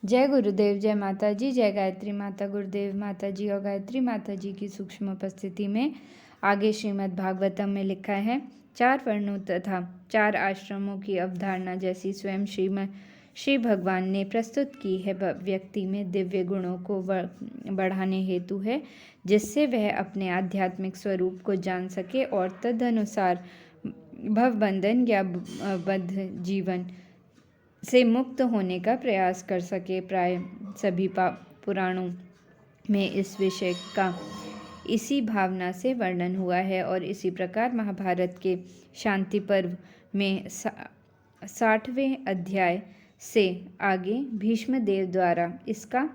जय गुरुदेव, जय माता जी, जय गायत्री माता, गुरुदेव माता जी और गायत्री माता जी की सूक्ष्म उपस्थिति में आगे श्रीमद् भागवतम में लिखा है, 4 वर्णों तथा 4 आश्रमों की अवधारणा जैसी स्वयं श्री भगवान ने प्रस्तुत की है, व्यक्ति में दिव्य गुणों को बढ़ाने हेतु है, जिससे वह अपने आध्यात्मिक स्वरूप को जान सके और तदनुसार भवबंधन या बद्ध जीवन से मुक्त होने का प्रयास कर सके। प्राय सभी पुराणों में इस विषय का इसी भावना से वर्णन हुआ है और इसी प्रकार महाभारत के शांति पर्व में 60वें अध्याय से आगे भीष्म देव द्वारा इसका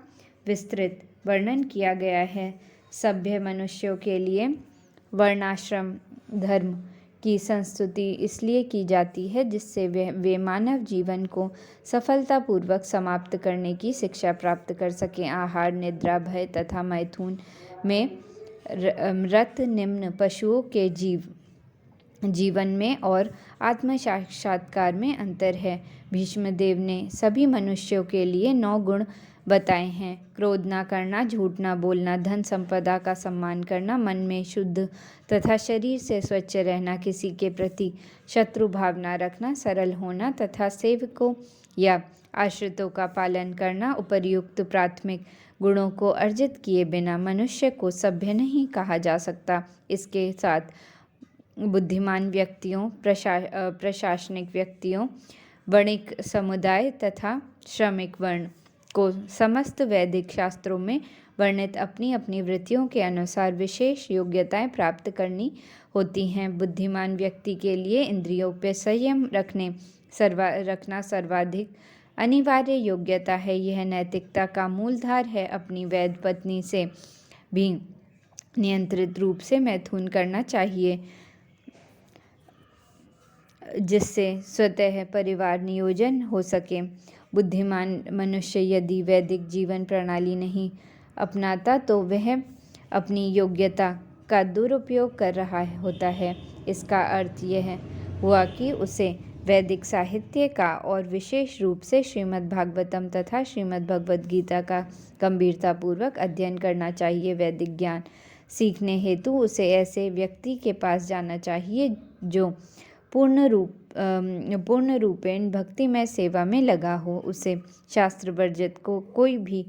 विस्तृत वर्णन किया गया है। सभ्य मनुष्यों के लिए वर्णाश्रम धर्म की संस्तुति इसलिए की जाती है जिससे वे मानव जीवन को सफलतापूर्वक समाप्त करने की शिक्षा प्राप्त कर सकें। आहार, निद्रा, भय तथा मैथुन में रत निम्न पशुओं के जीवन में और आत्म साक्षात्कार में अंतर है। भीष्मदेव ने सभी मनुष्यों के लिए 9 गुण बताए हैं। क्रोध ना करना, झूठ ना बोलना, धन संपदा का सम्मान करना, मन में शुद्ध तथा शरीर से स्वच्छ रहना, किसी के प्रति शत्रु भाव ना रखना, सरल होना तथा सेवकों या आश्रितों का पालन करना। उपर्युक्त प्राथमिक गुणों को अर्जित किए बिना मनुष्य को सभ्य नहीं कहा जा सकता। इसके साथ बुद्धिमान व्यक्तियों, प्रशासनिक व्यक्तियों, वणिक समुदाय तथा श्रमिक वर्ण को समस्त वैदिक शास्त्रों में वर्णित अपनी अपनी वृत्तियों के अनुसार विशेष योग्यताएं प्राप्त करनी होती हैं। बुद्धिमान व्यक्ति के लिए इंद्रियों पर संयम रखना सर्वाधिक अनिवार्य योग्यता है। यह नैतिकता का मूलधार है। अपनी वैध पत्नी से भी नियंत्रित रूप से मैथुन करना चाहिए, जिससे स्वतः परिवार नियोजन हो सके। बुद्धिमान मनुष्य यदि वैदिक जीवन प्रणाली नहीं अपनाता तो वह अपनी योग्यता का दुरुपयोग कर रहा होता है। इसका अर्थ यह हुआ कि उसे वैदिक साहित्य का और विशेष रूप से श्रीमद् भागवतम तथा श्रीमद् भगवद गीता का गंभीरतापूर्वक अध्ययन करना चाहिए। वैदिक ज्ञान सीखने हेतु उसे ऐसे व्यक्ति के पास जाना चाहिए जो पूर्ण रूपेण भक्तिमय सेवा में लगा हो। उसे शास्त्र वर्जित को कोई भी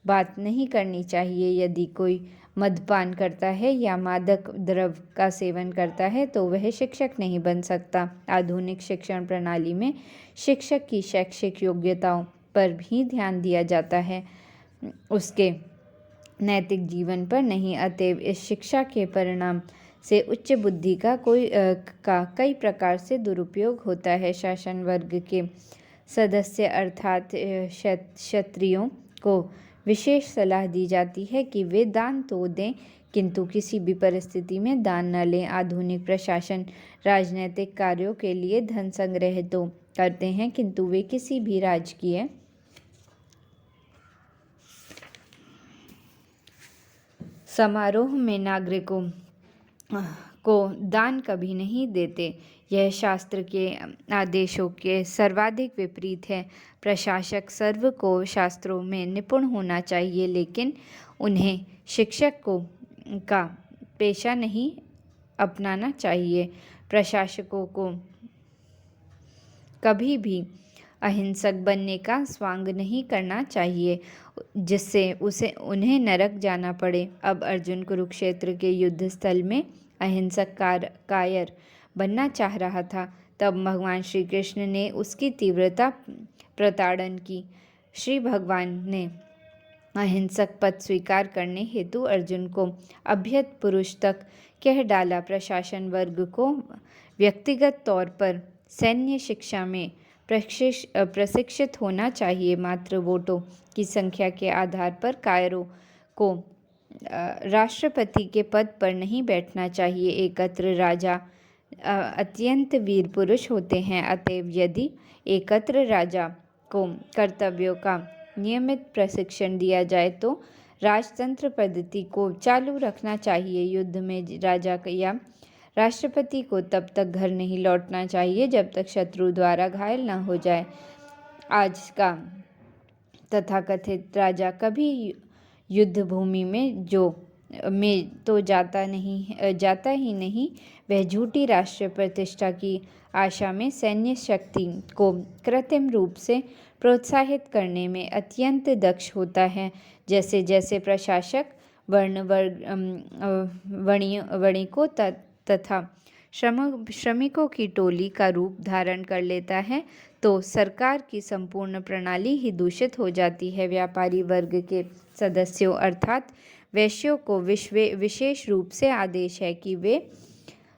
बात नहीं करनी चाहिए। यदि कोई मद्यपान करता है या मादक द्रव्य का सेवन करता है तो वह शिक्षक नहीं बन सकता। आधुनिक शिक्षण प्रणाली में शिक्षक की शैक्षिक योग्यताओं पर भी ध्यान दिया जाता है, उसके नैतिक जीवन पर नहीं। अतएव इस शिक्षा के परिणाम से उच्च बुद्धि का कई प्रकार से दुरुपयोग होता है। शासन वर्ग के सदस्य अर्थात क्षत्रियों को विशेष सलाह दी जाती है कि वे दान तो दें किंतु किसी भी परिस्थिति में दान न लें। आधुनिक प्रशासन राजनीतिक कार्यों के लिए धन संग्रह तो करते हैं किंतु वे किसी भी राजकीय समारोह में नागरिकों को दान कभी नहीं देते। यह शास्त्र के आदेशों के सर्वाधिक विपरीत है। प्रशासक सर्व को शास्त्रों में निपुण होना चाहिए, लेकिन उन्हें शिक्षक का पेशा नहीं अपनाना चाहिए। प्रशासकों को कभी भी अहिंसक बनने का स्वांग नहीं करना चाहिए जिससे उन्हें नरक जाना पड़े। अब अर्जुन कुरुक्षेत्र के युद्ध स्थल में अहिंसक कायर बनना चाह रहा था। तब भगवान श्री कृष्ण ने उसकी तीव्रता प्रताड़न की। श्री भगवान ने अहिंसक पद स्वीकार करने हेतु अर्जुन को अभ्यत पुरुष तक कह डाला। प्रशासन वर्ग को व्यक्तिगत तौर पर सैन्य शिक्षा में प्रशिक्षित होना चाहिए। मात्र वोटों की संख्या के आधार पर कायरों को राष्ट्रपति के पद पर नहीं बैठना चाहिए। एकत्र राजा अत्यंत वीर पुरुष होते हैं। अतएव यदि एकत्र राजा को कर्तव्यों का नियमित प्रशिक्षण दिया जाए तो राजतंत्र पद्धति को चालू रखना चाहिए। युद्ध में राजा या राष्ट्रपति को तब तक घर नहीं लौटना चाहिए जब तक शत्रु द्वारा घायल न हो जाए। आज का तथाकथित राजा कभी युद्ध भूमि में तो जाता ही नहीं, वह झूठी राष्ट्रीय प्रतिष्ठा की आशा में सैन्य शक्ति को कृत्रिम रूप से प्रोत्साहित करने में अत्यंत दक्ष होता है। जैसे जैसे प्रशासक वणिकों तथा श्रमिकों की टोली का रूप धारण कर लेता है, तो सरकार की संपूर्ण प्रणाली ही दूषित हो जाती है। व्यापारी वर्ग के सदस्यों अर्थात वैश्यों को विशेष रूप से आदेश है कि वे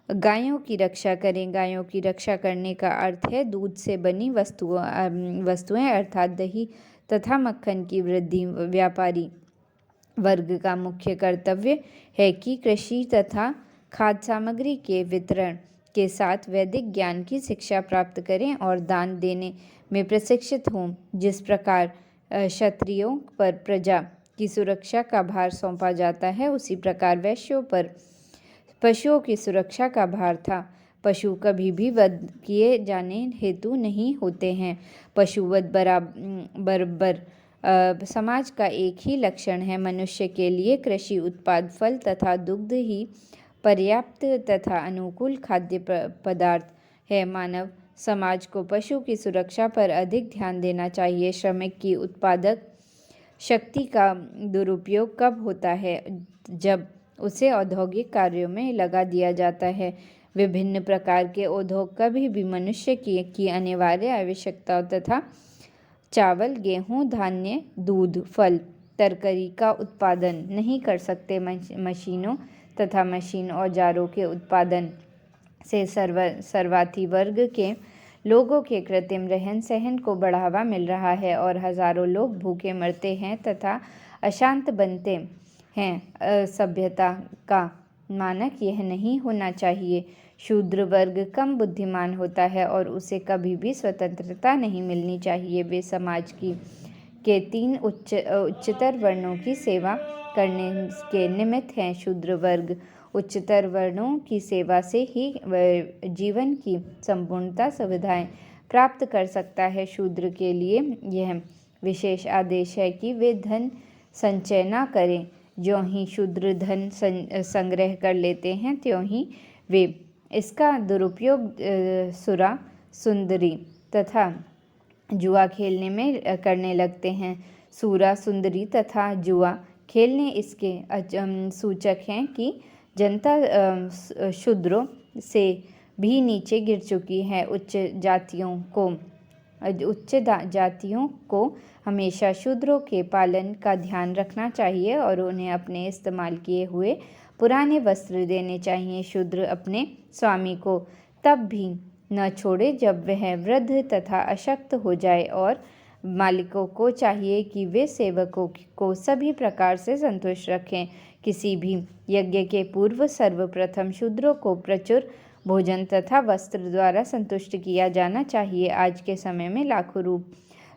गायों की रक्षा करें। गायों की रक्षा करने का अर्थ है दूध से बनी वस्तुएं अर्थात दही तथा मक्खन की वृद्धि। व्यापारी वर्ग का मुख्य कर्तव्य है कि कृषि तथा खाद्य सामग्री के वितरण के साथ वैदिक ज्ञान की शिक्षा प्राप्त करें और दान देने में प्रशिक्षित हों। जिस प्रकार क्षत्रियों पर प्रजा की सुरक्षा का भार सौंपा जाता है, उसी प्रकार वैश्यों पर पशुओं की सुरक्षा का भार था। पशु कभी भी वध किए जाने हेतु नहीं होते हैं। पशुवध बराबर समाज का एक ही लक्षण है। मनुष्य के लिए कृषि उत्पाद, फल तथा दुग्ध ही पर्याप्त तथा अनुकूल खाद्य पदार्थ है। मानव समाज को पशु की सुरक्षा पर अधिक ध्यान देना चाहिए। श्रमिक की उत्पादक शक्ति का दुरुपयोग कब होता है? जब उसे औद्योगिक कार्यों में लगा दिया जाता है। विभिन्न प्रकार के उद्योग कभी भी मनुष्य की अनिवार्य आवश्यकताओं तथा चावल, गेहूं, धान्य, दूध, फल, तरकारी का उत्पादन नहीं कर सकते। मशीनों तथा मशीन औजारों के उत्पादन से सर्वाथी वर्ग के लोगों के कृत्रिम रहन सहन को बढ़ावा मिल रहा है और हजारों लोग भूखे मरते हैं तथा अशांत बनते हैं। सभ्यता का मानक यह नहीं होना चाहिए। शूद्र वर्ग कम बुद्धिमान होता है और उसे कभी भी स्वतंत्रता नहीं मिलनी चाहिए। वे समाज के 3 उच्चतर वर्णों की सेवा करने के निमित्त हैं। शूद्र वर्ग उच्चतर वर्णों की सेवा से ही जीवन की संपूर्णता सुविधाएं प्राप्त कर सकता है। शूद्र के लिए यह विशेष आदेश है कि वे धन संचय न करें। ज्यों ही शूद्र धन संग्रह कर लेते हैं, त्यों ही वे इसका दुरुपयोग सुरा, सुंदरी तथा जुआ खेलने में करने लगते हैं। सूरा, सुंदरी तथा जुआ खेलने इसके सूचक हैं कि जनता शूद्रों से भी नीचे गिर चुकी है। उच्च जातियों को हमेशा शूद्रों के पालन का ध्यान रखना चाहिए और उन्हें अपने इस्तेमाल किए हुए पुराने वस्त्र देने चाहिए। शूद्र अपने स्वामी को तब भी न छोड़े जब वह वृद्ध तथा अशक्त हो जाए और मालिकों को चाहिए कि वे सेवकों को सभी प्रकार से संतुष्ट रखें। किसी भी यज्ञ के पूर्व सर्वप्रथम शूद्रों को प्रचुर भोजन तथा वस्त्र द्वारा संतुष्ट किया जाना चाहिए। आज के समय में लाखों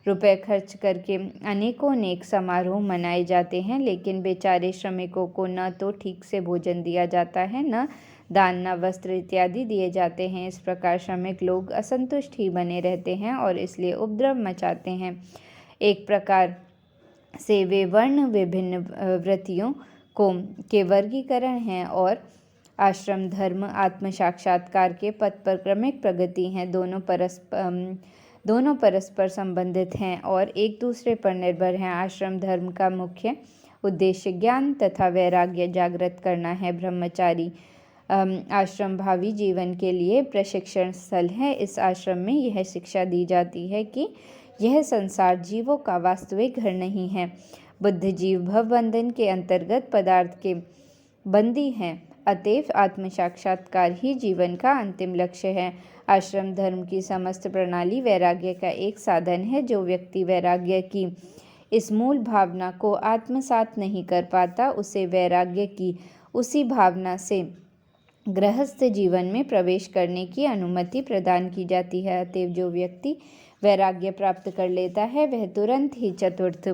रुपए खर्च करके अनेक समारोह मनाए जाते हैं, लेकिन बेचारे श्रमिकों को न तो ठीक से भोजन दिया जाता है, न दान, न वस्त्र इत्यादि दिए जाते हैं। इस प्रकार श्रमिक लोग असंतुष्ट ही बने रहते हैं और इसलिए उपद्रव मचाते हैं। एक प्रकार से वे वर्ण विभिन्न वृत्तियों के वर्गीकरण हैं और आश्रम धर्म आत्म साक्षात्कार के पथ पर क्रमिक प्रगति हैं। दोनों परस्पर संबंधित हैं और एक दूसरे पर निर्भर हैं। आश्रम धर्म का मुख्य उद्देश्य ज्ञान तथा वैराग्य जागृत करना है। ब्रह्मचारी आश्रम भावी जीवन के लिए प्रशिक्षण स्थल है। इस आश्रम में यह शिक्षा दी जाती है कि यह संसार जीवों का वास्तविक घर नहीं है। बुद्ध जीव भवबंधन के अंतर्गत पदार्थ के बंदी हैं, अतएव आत्म साक्षात्कार ही जीवन का अंतिम लक्ष्य है। आश्रम धर्म की समस्त प्रणाली वैराग्य का एक साधन है। जो व्यक्ति वैराग्य की इस मूल भावना को आत्मसात नहीं कर पाता, उसे वैराग्य की उसी भावना से गृहस्थ जीवन में प्रवेश करने की अनुमति प्रदान की जाती है। अतएव जो व्यक्ति वैराग्य प्राप्त कर लेता है, वह तुरंत ही चतुर्थ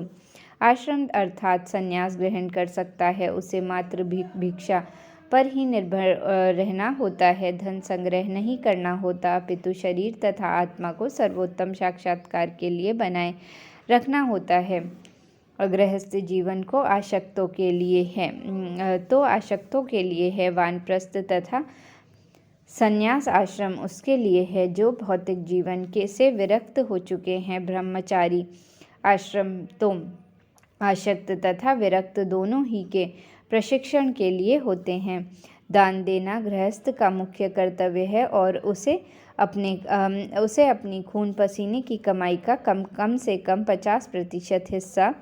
आश्रम अर्थात संन्यास ग्रहण कर सकता है। उसे मात्र भिक्षा पर ही निर्भर रहना होता है, धन संग्रह नहीं करना होता, अपितु शरीर तथा आत्मा को सर्वोत्तम साक्षात्कार के लिए बनाए रखना होता है। गृहस्थ जीवन को आसक्तों के लिए है, वानप्रस्थ तथा संन्यास आश्रम उसके लिए है जो भौतिक जीवन के से विरक्त हो चुके हैं। ब्रह्मचारी आश्रम तो आसक्त तथा विरक्त दोनों ही के प्रशिक्षण के लिए होते हैं। दान देना गृहस्थ का मुख्य कर्तव्य है और उसे अपनी खून पसीने की कमाई का कम से कम 50% हिस्सा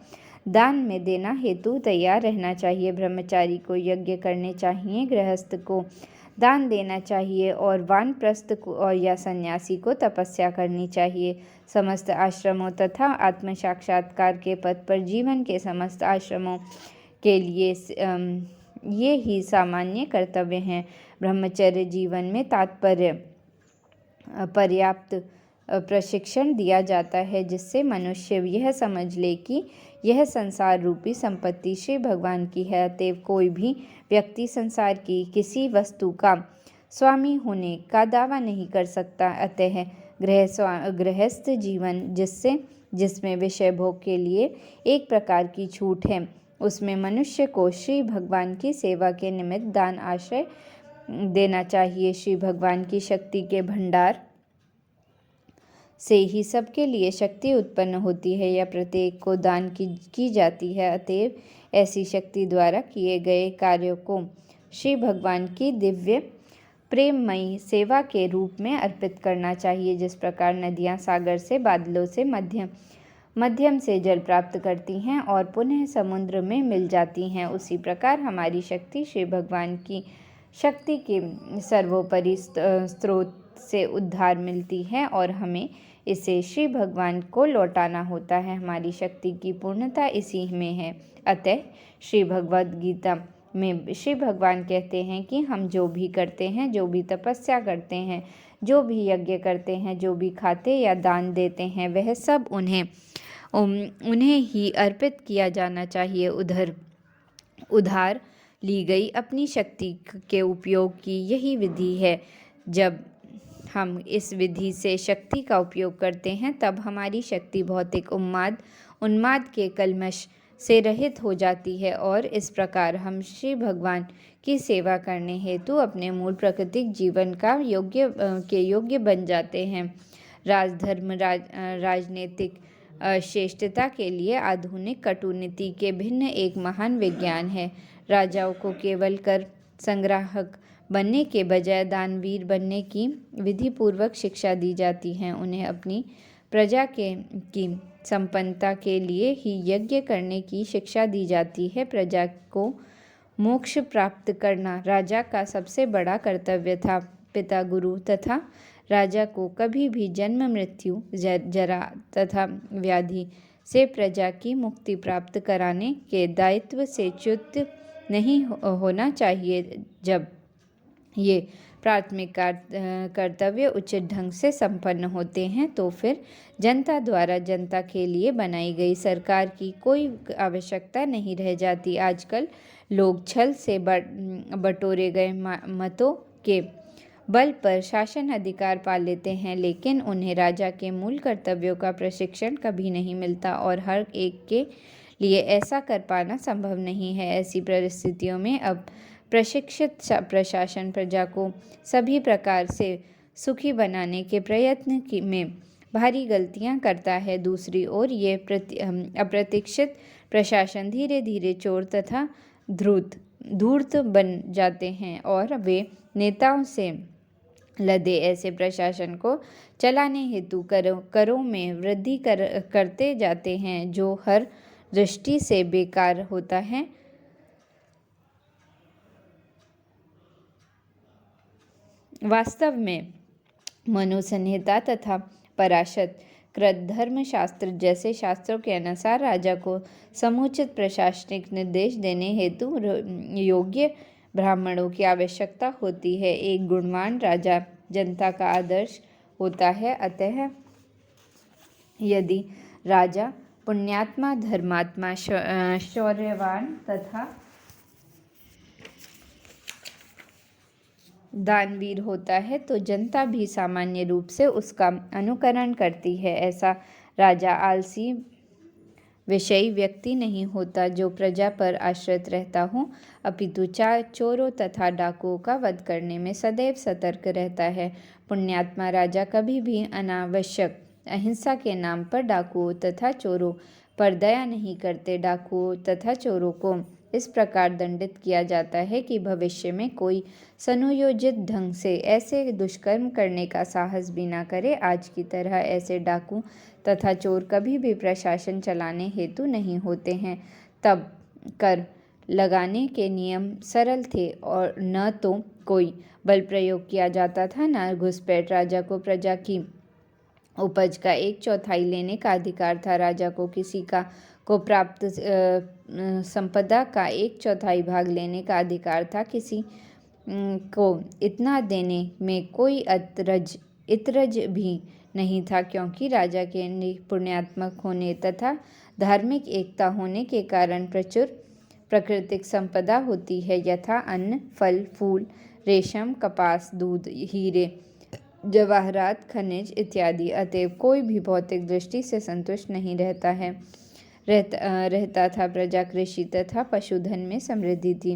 दान में देना हेतु तैयार रहना चाहिए। ब्रह्मचारी को यज्ञ करने चाहिए, गृहस्थ को दान देना चाहिए और वानप्रस्थ को और या सन्यासी को तपस्या करनी चाहिए। समस्त आश्रमों तथा आत्म साक्षात्कार के पथ पर जीवन के समस्त आश्रमों के लिए ये ही सामान्य कर्तव्य हैं। ब्रह्मचर्य जीवन में पर्याप्त प्रशिक्षण दिया जाता है जिससे मनुष्य यह समझ ले कि यह संसार रूपी संपत्ति श्री भगवान की है। अतएव कोई भी व्यक्ति संसार की किसी वस्तु का स्वामी होने का दावा नहीं कर सकता। अतः गृहस्थ जीवन जिसमें विषय भोग के लिए एक प्रकार की छूट है, उसमें मनुष्य को श्री भगवान की सेवा के निमित्त दान आश्रय देना चाहिए। श्री भगवान की शक्ति के भंडार से ही सबके लिए शक्ति उत्पन्न होती है या प्रत्येक को दान की जाती है। अतएव ऐसी शक्ति द्वारा किए गए कार्यों को श्री भगवान की दिव्य प्रेममयी सेवा के रूप में अर्पित करना चाहिए। जिस प्रकार नदियाँ सागर से, बादलों से मध्यम से जल प्राप्त करती हैं और पुनः समुद्र में मिल जाती हैं, उसी प्रकार हमारी शक्ति श्री भगवान की शक्ति के सर्वोपरि स्रोत से उद्धार मिलती है और हमें इसे श्री भगवान को लौटाना होता है। हमारी शक्ति की पूर्णता इसी में है। अतः श्री भगवद गीता में श्री भगवान कहते हैं कि हम जो भी करते हैं, जो भी तपस्या करते हैं, जो भी यज्ञ करते हैं, जो भी खाते या दान देते हैं, वह सब उन्हें ही अर्पित किया जाना चाहिए। उधार ली गई अपनी शक्ति के उपयोग की यही विधि है। जब हम इस विधि से शक्ति का उपयोग करते हैं तब हमारी शक्ति भौतिक उन्माद के कल्मश से रहित हो जाती है और इस प्रकार हम श्री भगवान की सेवा करने हेतु अपने मूल प्राकृतिक जीवन का योग्य बन जाते हैं। राजधर्म राजनीतिक श्रेष्ठता के लिए आधुनिक कटुनीति के भिन्न एक महान विज्ञान है। राजाओं को केवल कर संग्राहक बनने के बजाय दानवीर बनने की विधिपूर्वक शिक्षा दी जाती है। उन्हें अपनी प्रजा की संपन्नता के लिए ही यज्ञ करने की शिक्षा दी जाती है। प्रजा को मोक्ष प्राप्त करना राजा का सबसे बड़ा कर्तव्य था। पिता, गुरु तथा राजा को कभी भी जन्म, मृत्यु, जरा तथा व्याधि से प्रजा की मुक्ति प्राप्त कराने के दायित्व से च्युत नहीं होना चाहिए। जब ये प्राथमिक कर्तव्य उचित ढंग से संपन्न होते हैं तो फिर जनता द्वारा जनता के लिए बनाई गई सरकार की कोई आवश्यकता नहीं रह जाती। आजकल लोग छल से बटोरे गए मतों के बल पर शासन अधिकार पा लेते हैं, लेकिन उन्हें राजा के मूल कर्तव्यों का प्रशिक्षण कभी नहीं मिलता और हर एक के लिए ऐसा कर पाना संभव नहीं है। ऐसी परिस्थितियों में अब प्रशिक्षित प्रशासन प्रजा को सभी प्रकार से सुखी बनाने के प्रयत्न में भारी गलतियां करता है। दूसरी ओर ये अप्रशिक्षित प्रशासन धीरे धीरे चोर तथा धूर्त बन जाते हैं और वे नेताओं से लदे ऐसे प्रशासन को चलाने हेतु करों में वृद्धि करते जाते हैं जो हर दृष्टि से बेकार होता है। वास्तव में मनु संहिता तथा पराशत कृत धर्मशास्त्र जैसे शास्त्रों के अनुसार राजा को समुचित प्रशासनिक निर्देश देने हेतु योग्य ब्राह्मणों की आवश्यकता होती है। एक गुणवान राजा जनता का आदर्श होता है। अतः यदि राजा पुण्यात्मा, धर्मात्मा, शौर्यवान तथा दानवीर होता है तो जनता भी सामान्य रूप से उसका अनुकरण करती है। ऐसा राजा आलसी, विषयी व्यक्ति नहीं होता जो प्रजा पर आश्रित रहता हो, अपितु चोरों तथा डाकुओं का वध करने में सदैव सतर्क रहता है। पुण्यात्मा राजा कभी भी अनावश्यक अहिंसा के नाम पर डाकुओं तथा चोरों पर दया नहीं करते। डाकुओं तथा चोरों को इस प्रकार दंडित किया जाता है कि भविष्य में कोई सुनियोजित ढंग से ऐसे दुष्कर्म करने का साहस भी न करे। आज की तरह ऐसे डाकू तथा चोर कभी भी प्रशासन चलाने हेतु नहीं होते हैं। तब कर लगाने के नियम सरल थे और न तो कोई बल प्रयोग किया जाता था, न घुसपैठ। राजा को प्रजा की उपज का 1/4 लेने का अधिकार था। राजा को किसी को प्राप्त संपदा का 1/4 भाग लेने का अधिकार था। किसी को इतना देने में कोई इतरज भी नहीं था, क्योंकि राजा के पुण्यात्मक होने तथा धार्मिक एकता होने के कारण प्रचुर प्राकृतिक संपदा होती है, यथा अन्न, फल, फूल, रेशम, कपास, दूध, हीरे, जवाहरात, खनिज इत्यादि। अतएव कोई भी भौतिक दृष्टि से संतुष्ट नहीं रहता था। प्रजा कृषि तथा पशुधन में समृद्धि थी,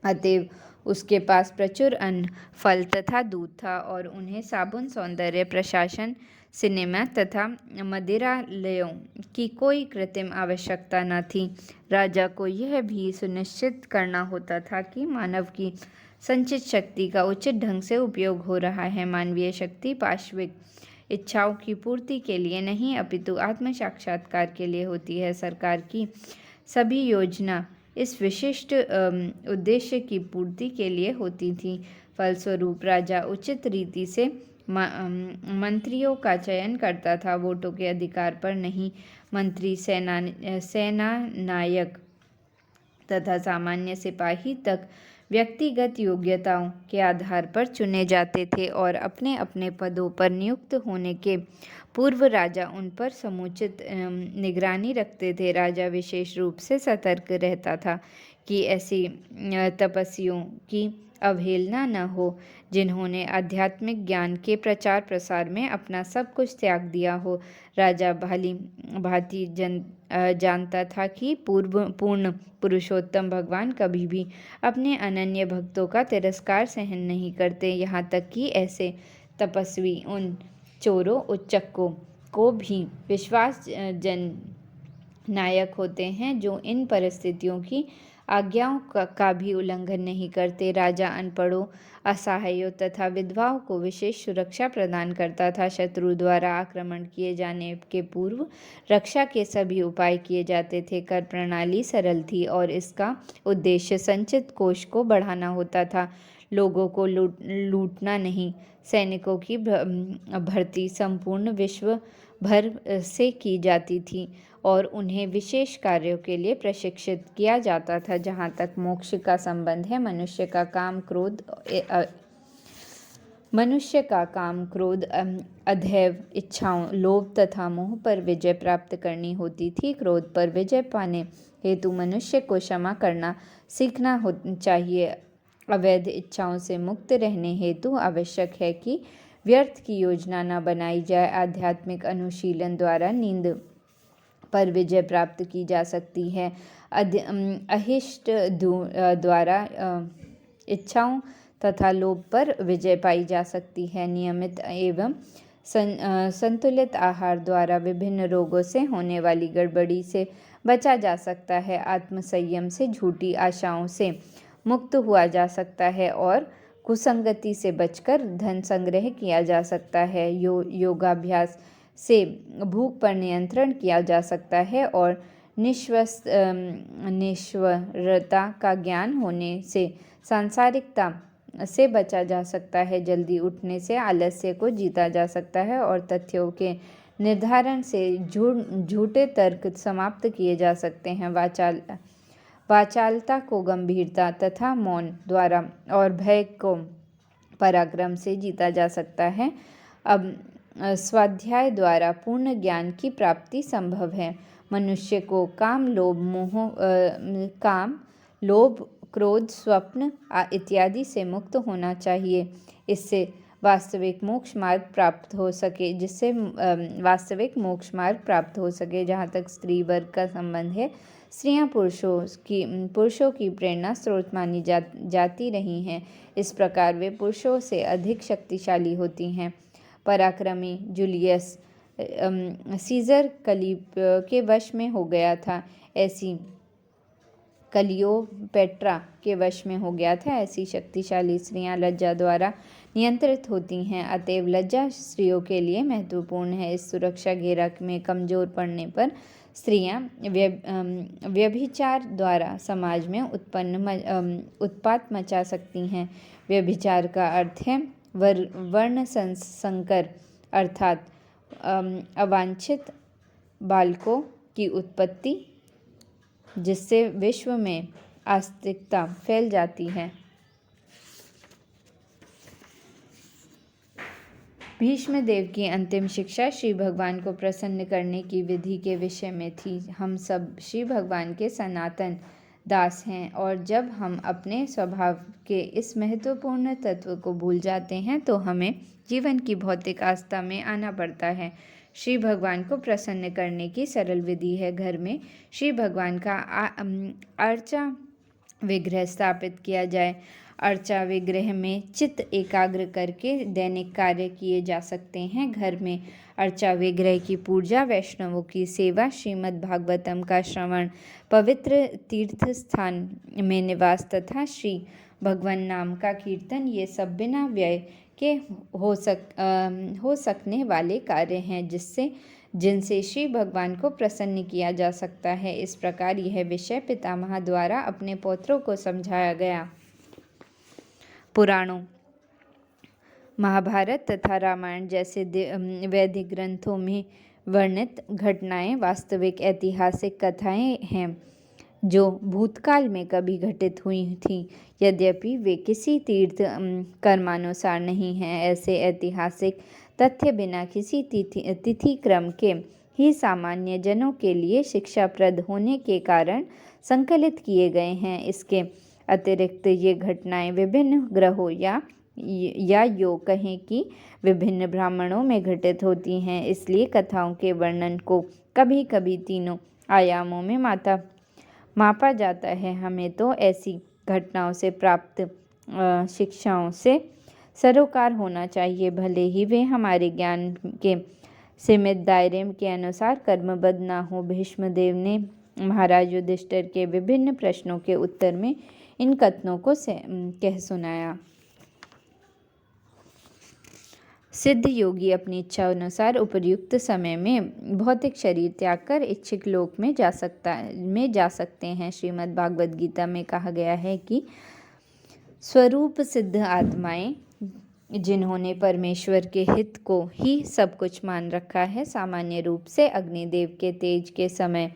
अतएव उसके पास प्रचुर अन्न, फल तथा दूध था और उन्हें साबुन, सौंदर्य प्रशासन, सिनेमा तथा मदिरालयों की कोई कृत्रिम आवश्यकता न थी। राजा को यह भी सुनिश्चित करना होता था कि मानव की संचित शक्ति का उचित ढंग से उपयोग हो रहा है। मानवीय शक्ति पाशविक इच्छाओं की पूर्ति के लिए नहीं, अपितु आत्म साक्षात्कार के लिए होती है। सरकार की सभी योजना इस विशिष्ट उद्देश्य की पूर्ति के लिए होती थी। फलस्वरूप राजा उचित रीति से मंत्रियों का चयन करता था, वोटों के अधिकार पर नहीं। मंत्री, सेनानायक तथा सामान्य सिपाही तक व्यक्तिगत योग्यताओं के आधार पर चुने जाते थे और अपने अपने पदों पर नियुक्त होने के पूर्व राजा उन पर समुचित निगरानी रखते थे। राजा विशेष रूप से सतर्क रहता था कि ऐसी तपस्वियों की अवहेलना न हो जिन्होंने आध्यात्मिक ज्ञान के प्रचार प्रसार में अपना सब कुछ त्याग दिया हो। राजा भली भांति जानता था कि पूर्ण पुरुषोत्तम भगवान कभी भी अपने अनन्य भक्तों का तिरस्कार सहन नहीं करते। यहाँ तक कि ऐसे तपस्वी उन चोरों, उच्चकों को भी विश्वास नायक होते हैं जो इन परिस्थितियों की आज्ञाओं का भी उल्लंघन नहीं करते। राजा अनपढ़ों, असहायों तथा विधवाओं को विशेष सुरक्षा प्रदान करता था। शत्रु द्वारा आक्रमण किए जाने के पूर्व रक्षा के सभी उपाय किए जाते थे। कर प्रणाली सरल थी और इसका उद्देश्य संचित कोष को बढ़ाना होता था, लोगों को लूटना नहीं। सैनिकों की भर्ती संपूर्ण विश्व भर से की जाती थी और उन्हें विशेष कार्यों के लिए प्रशिक्षित किया जाता था। जहाँ तक मोक्ष का संबंध है, मनुष्य का काम क्रोध अधैर्य, इच्छाओं, लोभ तथा मोह पर विजय प्राप्त करनी होती थी। क्रोध पर विजय पाने हेतु मनुष्य को क्षमा करना सीखना चाहिए। अवैध इच्छाओं से मुक्त रहने हेतु आवश्यक है कि व्यर्थ की योजना न बनाई जाए। आध्यात्मिक अनुशीलन द्वारा नींद पर विजय प्राप्त की जा सकती है। अहिष्ट द्वारा इच्छाओं तथा लोभ पर विजय पाई जा सकती है। नियमित एवं संतुलित आहार द्वारा विभिन्न रोगों से होने वाली गड़बड़ी से बचा जा सकता है। आत्मसंयम से झूठी आशाओं से मुक्त हुआ जा सकता है और कुसंगति से बचकर धन संग्रह किया जा सकता है। योगाभ्यास से भूख पर नियंत्रण किया जा सकता है और निश्वरता का ज्ञान होने से सांसारिकता से बचा जा सकता है। जल्दी उठने से आलस्य को जीता जा सकता है और तथ्यों के निर्धारण से झूठे तर्क समाप्त किए जा सकते हैं। वाचालता को गंभीरता तथा मौन द्वारा और भय को पराक्रम से जीता जा सकता है। अब स्वाध्याय द्वारा पूर्ण ज्ञान की प्राप्ति संभव है। मनुष्य को काम, लोभ, क्रोध, स्वप्न इत्यादि से मुक्त होना चाहिए। इससे वास्तविक मोक्ष मार्ग प्राप्त हो सके, जहाँ तक स्त्री वर्ग का संबंध है, स्त्रियां पुरुषों की प्रेरणा स्रोत मानी जाती रही हैं। इस प्रकार वे पुरुषों से अधिक शक्तिशाली होती हैं। पराक्रमी जूलियस सीजर के वश में हो गया था, ऐसी क्लियोपेट्रा के वश में हो गया था। ऐसी शक्तिशाली स्त्रियां लज्जा द्वारा नियंत्रित होती हैं, अतएव लज्जा स्त्रियों के लिए महत्वपूर्ण है। इस सुरक्षा घेरा में कमजोर पड़ने पर स्त्रियां व्यभिचार द्वारा समाज में उत्पात मचा सकती हैं। व्यभिचार का अर्थ है वर्ण संकर, अर्थात अवांछित बालकों की उत्पत्ति, जिससे विश्व में आस्तिकता फैल जाती है। भीष्म देव की अंतिम शिक्षा श्री भगवान को प्रसन्न करने की विधि के विषय में थी। हम सब श्री भगवान के सनातन दास हैं, और जब हम अपने स्वभाव के इस महत्वपूर्ण तत्व को भूल जाते हैं तो हमें जीवन की भौतिक आस्था में आना पड़ता है। श्री भगवान को प्रसन्न करने की सरल विधि है, घर में श्री भगवान का अर्चा विग्रह स्थापित किया जाए। अर्चा विग्रह में चित्त एकाग्र करके दैनिक कार्य किए जा सकते हैं। घर में अर्चा विग्रह की पूजा, वैष्णवों की सेवा, श्रीमद् भागवतम का श्रवण, पवित्र तीर्थ स्थान में निवास तथा श्री भगवान नाम का कीर्तन, ये सब बिना व्यय के हो सकने वाले कार्य हैं, जिनसे श्री भगवान को प्रसन्न किया जा सकता है। इस प्रकार यह विषय पितामह द्वारा अपने पौत्रों को समझाया गया। पुराणों, महाभारत तथा रामायण जैसे वैदिक ग्रंथों में वर्णित घटनाएं वास्तविक ऐतिहासिक कथाएं हैं जो भूतकाल में कभी घटित हुई थीं, यद्यपि वे किसी तीर्थ कर्मानुसार नहीं हैं। ऐसे ऐतिहासिक तथ्य बिना किसी तिथि क्रम के ही सामान्य जनों के लिए शिक्षाप्रद होने के कारण संकलित किए गए हैं। इसके अतिरिक्त ये घटनाएं विभिन्न ग्रहों या यो कहें कि विभिन्न ब्राह्मणों में घटित होती हैं, इसलिए कथाओं के वर्णन को कभी कभी तीनों आयामों में मापा जाता है। हमें तो ऐसी घटनाओं से प्राप्त शिक्षाओं से सरोकार होना चाहिए, भले ही वे हमारे ज्ञान के सीमित दायरे के अनुसार कर्मबद्ध न हो। भीष्मदेव ने महाराज युधिष्ठिर के विभिन्न प्रश्नों के उत्तर में इन कथनों को कह सुनाया। सिद्ध योगी अपनी इच्छा अनुसार उपयुक्त समय में भौतिक शरीर त्याग कर इच्छिक लोक में जा सकते हैं। श्रीमद् भागवत गीता में कहा गया है कि स्वरूप सिद्ध आत्माएं, जिन्होंने परमेश्वर के हित को ही सब कुछ मान रखा है, सामान्य रूप से अग्निदेव के तेज के समय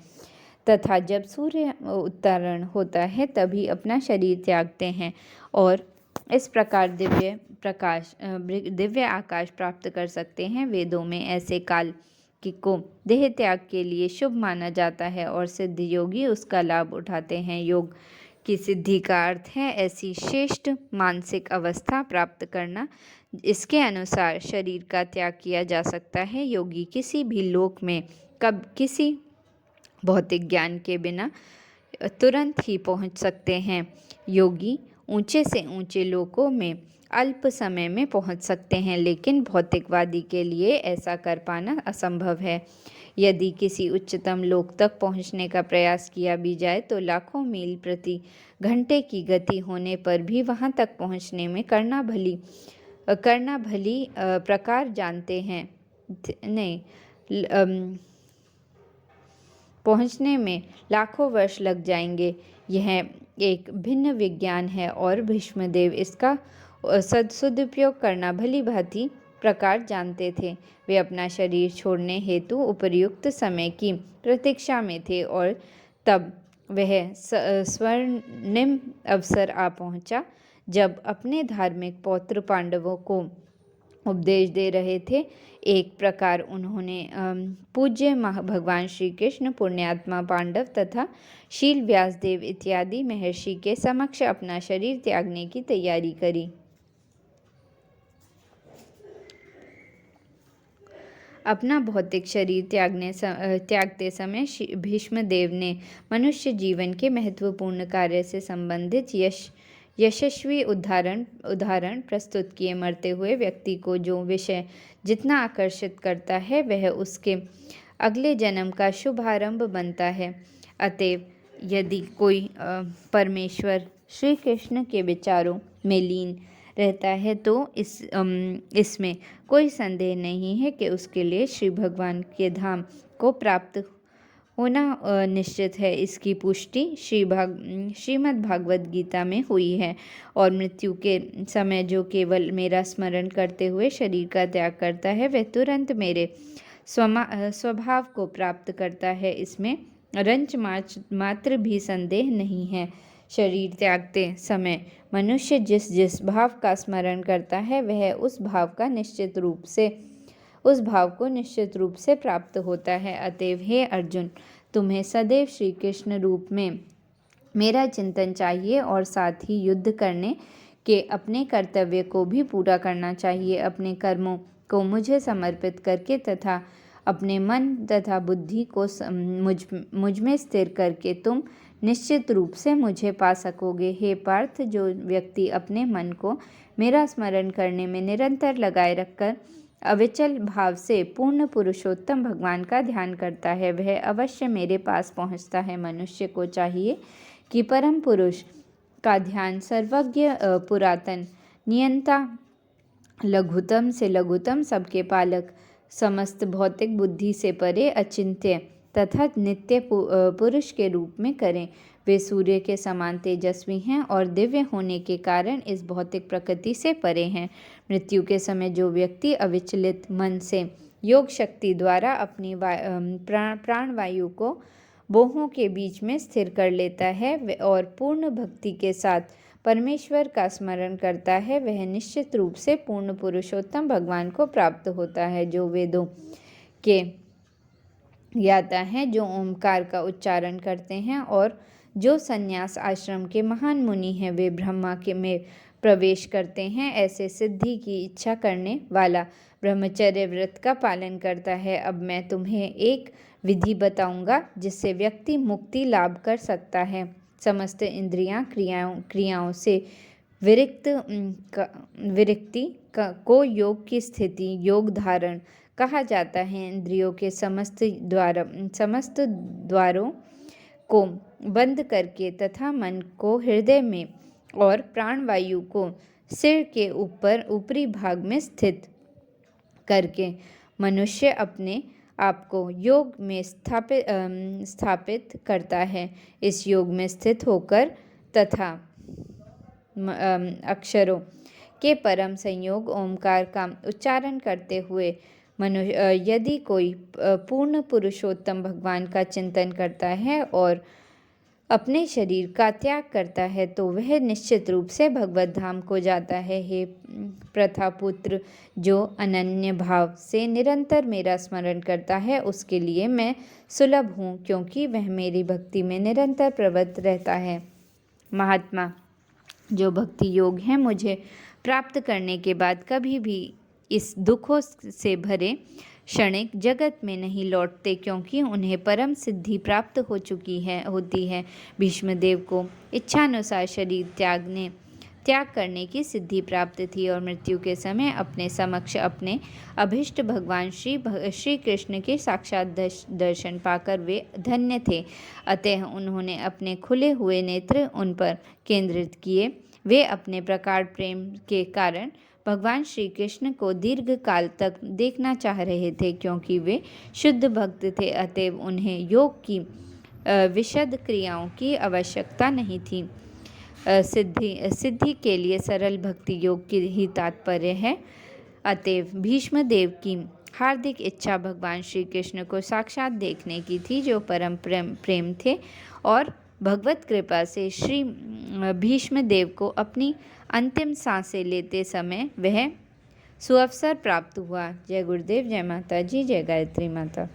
तथा जब सूर्य उत्तरायण होता है तभी अपना शरीर त्यागते हैं और इस प्रकार दिव्य आकाश प्राप्त कर सकते हैं। वेदों में ऐसे काल को देह त्याग के लिए शुभ माना जाता है और सिद्ध योगी उसका लाभ उठाते हैं। योग की सिद्धि का अर्थ है ऐसी श्रेष्ठ मानसिक अवस्था प्राप्त करना, इसके अनुसार शरीर का त्याग किया जा सकता है। योगी किसी भी लोक में किसी भौतिक ज्ञान के बिना तुरंत ही पहुंच सकते हैं। योगी ऊंचे से ऊंचे लोकों में अल्प समय में पहुंच सकते हैं, लेकिन भौतिकवादी के लिए ऐसा कर पाना असंभव है। यदि किसी उच्चतम लोक तक पहुंचने का प्रयास किया भी जाए तो लाखों मील प्रति घंटे की गति होने पर भी वहां तक पहुंचने में करना भली प्रकार जानते हैं पहुंचने में लाखों वर्ष लग जाएंगे। यह एक भिन्न विज्ञान है और भीष्मदेव इसका सदुपयोग करना भली भांति प्रकार जानते थे। वे अपना शरीर छोड़ने हेतु उपयुक्त समय की प्रतीक्षा में थे और तब वह स्वर्णिम अवसर आ पहुंचा जब अपने धार्मिक पौत्र पांडवों को उपदेश दे रहे थे। एक प्रकार उन्होंने पूज्य भगवान श्री कृष्ण, पुण्यात्मा पांडव तथा शील व्यासदेव इत्यादि महर्षि के समक्ष अपना शरीर त्यागने की तैयारी करी। अपना भौतिक शरीर त्यागते समय भीष्मदेव ने मनुष्य जीवन के महत्वपूर्ण कार्य से संबंधित यशस्वी उदाहरण प्रस्तुत किए। मरते हुए व्यक्ति को जो विषय जितना आकर्षित करता है वह उसके अगले जन्म का शुभारंभ बनता है। अतएव यदि कोई परमेश्वर श्री कृष्ण के विचारों में लीन रहता है तो इसमें कोई संदेह नहीं है कि उसके लिए श्री भगवान के धाम को प्राप्त होना निश्चित है। इसकी पुष्टि श्रीमद् भागवत गीता में हुई है। और मृत्यु के समय जो केवल मेरा स्मरण करते हुए शरीर का त्याग करता है वह तुरंत मेरे स्वभाव को प्राप्त करता है, इसमें रंच मात्र भी संदेह नहीं है। शरीर त्यागते समय मनुष्य जिस भाव का स्मरण करता है वह उस भाव को निश्चित रूप से प्राप्त होता है। अतएव हे अर्जुन, तुम्हें सदैव श्री कृष्ण रूप में मेरा चिंतन चाहिए और साथ ही युद्ध करने के अपने कर्तव्य को भी पूरा करना चाहिए। अपने कर्मों को मुझे समर्पित करके तथा अपने मन तथा बुद्धि को मुझ में स्थिर करके तुम निश्चित रूप से मुझे पा सकोगे। हे पार्थ, जो व्यक्ति अपने मन को मेरा स्मरण करने में निरंतर लगाए रखकर अविचल भाव से पूर्ण पुरुषोत्तम भगवान का ध्यान करता है वह अवश्य मेरे पास पहुंचता है। मनुष्य को चाहिए कि परम पुरुष का ध्यान सर्वज्ञ, पुरातन, नियंता, लघुतम से लघुतम, सबके पालक, समस्त भौतिक बुद्धि से परे, अचिंत्य तथा नित्य पुरुष के रूप में करें। वे सूर्य के समान तेजस्वी हैं और दिव्य होने के कारण इस भौतिक प्रकृति से परे हैं। मृत्यु के समय जो व्यक्ति अविचलित मन से योग शक्ति द्वारा अपनी प्राणवायु को बोहों के बीच में स्थिर कर लेता है और पूर्ण भक्ति के साथ परमेश्वर का स्मरण करता है वह निश्चित रूप से पूर्ण पुरुषोत्तम भगवान को प्राप्त होता है। जो वेदों के ज्ञाता हैं, जो ओमकार का उच्चारण करते हैं और जो संन्यास आश्रम के महान मुनि हैं, वे ब्रह्मा के में प्रवेश करते हैं। ऐसे सिद्धि की इच्छा करने वाला ब्रह्मचर्य व्रत का पालन करता है। अब मैं तुम्हें एक विधि बताऊंगा जिससे व्यक्ति मुक्ति लाभ कर सकता है। समस्त इंद्रियां क्रियाओं से विरक्ति को योग की स्थिति, योग धारण कहा जाता है। इंद्रियों के समस्त द्वारों को बंद करके तथा मन को हृदय में और प्राणवायु को सिर के ऊपरी भाग में स्थित करके मनुष्य अपने आप को योग में स्थापित करता है। इस योग में स्थित होकर तथा अक्षरों के परम संयोग ओमकार का उच्चारण करते हुए यदि कोई पूर्ण पुरुषोत्तम भगवान का चिंतन करता है और अपने शरीर का त्याग करता है तो वह निश्चित रूप से भगवत धाम को जाता है। हे प्रथापुत्र, जो अनन्य भाव से निरंतर मेरा स्मरण करता है उसके लिए मैं सुलभ हूँ, क्योंकि वह मेरी भक्ति में निरंतर प्रवृत्त रहता है। महात्मा, जो भक्ति योग है मुझे प्राप्त करने के बाद कभी भी इस दुखों से भरे क्षणिक जगत में नहीं लौटते, क्योंकि उन्हें परम सिद्धि प्राप्त होती है। भीष्मदेव को इच्छानुसार शरीर त्याग करने की सिद्धि प्राप्त थी और मृत्यु के समय अपने समक्ष अपने अभीष्ट भगवान श्री कृष्ण के साक्षात दर्शन पाकर वे धन्य थे। अतः उन्होंने अपने खुले हुए नेत्र उन पर केंद्रित किए। वे अपने प्रगाढ़ प्रेम के कारण भगवान श्री कृष्ण को दीर्घ काल तक देखना चाह रहे थे, क्योंकि वे शुद्ध भक्त थे। अतएव उन्हें योग की विशद क्रियाओं की आवश्यकता नहीं थी। सिद्धि के लिए सरल भक्ति योग की ही तात्पर्य है। अतएव भीष्मदेव की हार्दिक इच्छा भगवान श्री कृष्ण को साक्षात देखने की थी, जो परम प्रेम थे, और भगवत कृपा से श्री भीष्मदेव को अपनी अंतिम सांसें लेते समय वह सुअवसर प्राप्त हुआ। जय गुरुदेव, जय माता जी, जय गायत्री माता।